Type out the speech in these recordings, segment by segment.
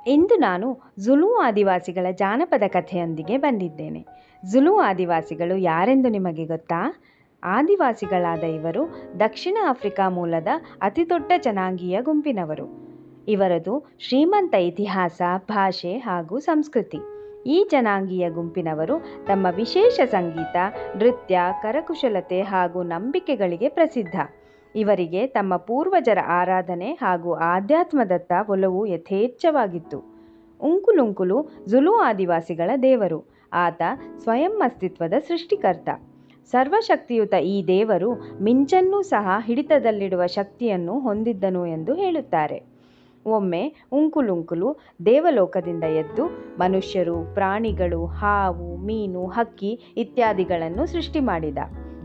ಇಂದು ನಾನು ಜುಲು ಆದಿವಾಸಿಗಳ ಜಾನಪದ ಕಥೆಯೊಂದಿಗೆ ಬಂದಿದ್ದೇನೆ. ಜುಲು ಆದಿವಾಸಿಗಳು ಯಾರೆಂದು ನಿಮಗೆ ಗೊತ್ತಾ? ಆದಿವಾಸಿಗಳಾದ ಇವರು ದಕ್ಷಿಣ ಆಫ್ರಿಕಾ ಮೂಲದ ಅತಿದೊಡ್ಡ ಜನಾಂಗೀಯ ಗುಂಪಿನವರು. ಇವರದು ಶ್ರೀಮಂತ ಇತಿಹಾಸ, ಭಾಷೆ ಹಾಗೂ ಸಂಸ್ಕೃತಿ. ಈ ಜನಾಂಗೀಯ ಗುಂಪಿನವರು ತಮ್ಮ ವಿಶೇಷ ಸಂಗೀತ, ನೃತ್ಯ, ಕರಕುಶಲತೆ ಹಾಗೂ ನಂಬಿಕೆಗಳಿಗೆ ಪ್ರಸಿದ್ಧ. ಇವರಿಗೆ ತಮ್ಮ ಪೂರ್ವಜರ ಆರಾಧನೆ ಹಾಗೂ ಆಧ್ಯಾತ್ಮದತ್ತ ಒಲವು ಯಥೇಚ್ಛವಾಗಿತ್ತು. ಉಂಕುಲುಂಕುಲು ಜುಲು ಆದಿವಾಸಿಗಳ ದೇವರು. ಆತ ಸ್ವಯಂ ಅಸ್ತಿತ್ವದ ಸೃಷ್ಟಿಕರ್ತ. ಸರ್ವಶಕ್ತಿಯುತ ಈ ದೇವರು ಮಿಂಚನ್ನೂ ಸಹ ಹಿಡಿತದಲ್ಲಿಡುವ ಶಕ್ತಿಯನ್ನು ಹೊಂದಿದ್ದನು ಎಂದು ಹೇಳುತ್ತಾರೆ. ಒಮ್ಮೆ ಉಂಕುಲುಂಕುಲು ದೇವಲೋಕದಿಂದ ಎದ್ದು ಮನುಷ್ಯರು, ಪ್ರಾಣಿಗಳು, ಹಾವು, ಮೀನು, ಹಕ್ಕಿ ಇತ್ಯಾದಿಗಳನ್ನು ಸೃಷ್ಟಿ ಮಾಡಿದ.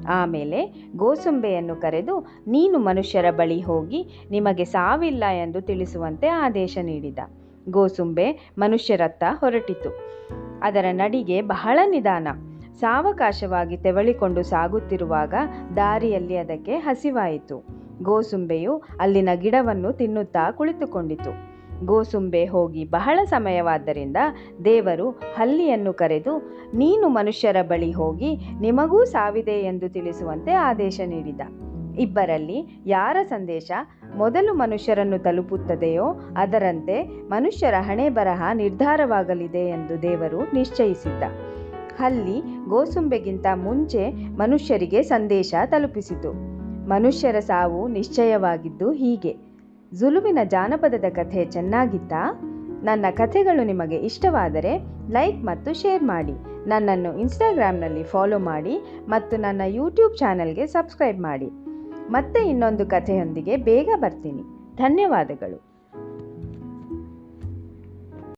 ಆಮೇಲೆ ಗೋಸುಂಬೆಯನ್ನು ಕರೆದು, ನೀನು ಮನುಷ್ಯರ ಬಳಿ ಹೋಗಿ ನಿಮಗೆ ಸಾವಿಲ್ಲ ಎಂದು ತಿಳಿಸುವಂತೆ ಆದೇಶ ನೀಡಿದ. ಗೋಸುಂಬೆ ಮನುಷ್ಯರತ್ತ ಹೊರಟಿತು. ಅದರ ನಡಿಗೆ ಬಹಳ ನಿಧಾನ. ಸಾವಕಾಶವಾಗಿ ತೆವಳಿಕೊಂಡು ಸಾಗುತ್ತಿರುವಾಗ ದಾರಿಯಲ್ಲಿ ಅದಕ್ಕೆ ಹಸಿವಾಯಿತು. ಗೋಸುಂಬೆಯು ಅಲ್ಲಿನ ಗಿಡವನ್ನು ತಿನ್ನುತ್ತಾ ಕುಳಿತುಕೊಂಡಿತು. ಗೋಸುಂಬೆ ಹೋಗಿ ಬಹಳ ಸಮಯವಾದ್ದರಿಂದ ದೇವರು ಹಲ್ಲಿಯನ್ನು ಕರೆದು, ನೀನು ಮನುಷ್ಯರ ಬಳಿ ಹೋಗಿ ನಿಮಗೂ ಸಾವಿದೆ ಎಂದು ತಿಳಿಸುವಂತೆ ಆದೇಶ ನೀಡಿದ. ಇಬ್ಬರಲ್ಲಿ ಯಾರ ಸಂದೇಶ ಮೊದಲು ಮನುಷ್ಯರನ್ನು ತಲುಪುತ್ತದೆಯೋ ಅದರಂತೆ ಮನುಷ್ಯರ ಹಣೆ ಬರಹ ನಿರ್ಧಾರವಾಗಲಿದೆ ಎಂದು ದೇವರು ನಿಶ್ಚಯಿಸಿದ್ದ. ಹಲ್ಲಿ ಗೋಸುಂಬೆಗಿಂತ ಮುಂಚೆ ಮನುಷ್ಯರಿಗೆ ಸಂದೇಶ ತಲುಪಿಸಿತು. ಮನುಷ್ಯರ ಸಾವು ನಿಶ್ಚಯವಾಗಿದ್ದು ಹೀಗೆ. ಜುಲುವಿನ ಜಾನಪದದ ಕಥೆ ಚೆನ್ನಾಗಿತ್ತಾ? ನನ್ನ ಕಥೆಗಳು ನಿಮಗೆ ಇಷ್ಟವಾದರೆ ಲೈಕ್ ಮತ್ತು ಶೇರ್ ಮಾಡಿ. ನನ್ನನ್ನು ಇನ್ಸ್ಟಾಗ್ರಾಮ್ನಲ್ಲಿ ಫಾಲೋ ಮಾಡಿ ಮತ್ತು ನನ್ನ ಯೂಟ್ಯೂಬ್ ಚಾನಲ್ಗೆ ಸಬ್ಸ್ಕ್ರೈಬ್ ಮಾಡಿ. ಮತ್ತೆ ಇನ್ನೊಂದು ಕಥೆಯೊಂದಿಗೆ ಬೇಗ ಬರ್ತೀನಿ. ಧನ್ಯವಾದಗಳು.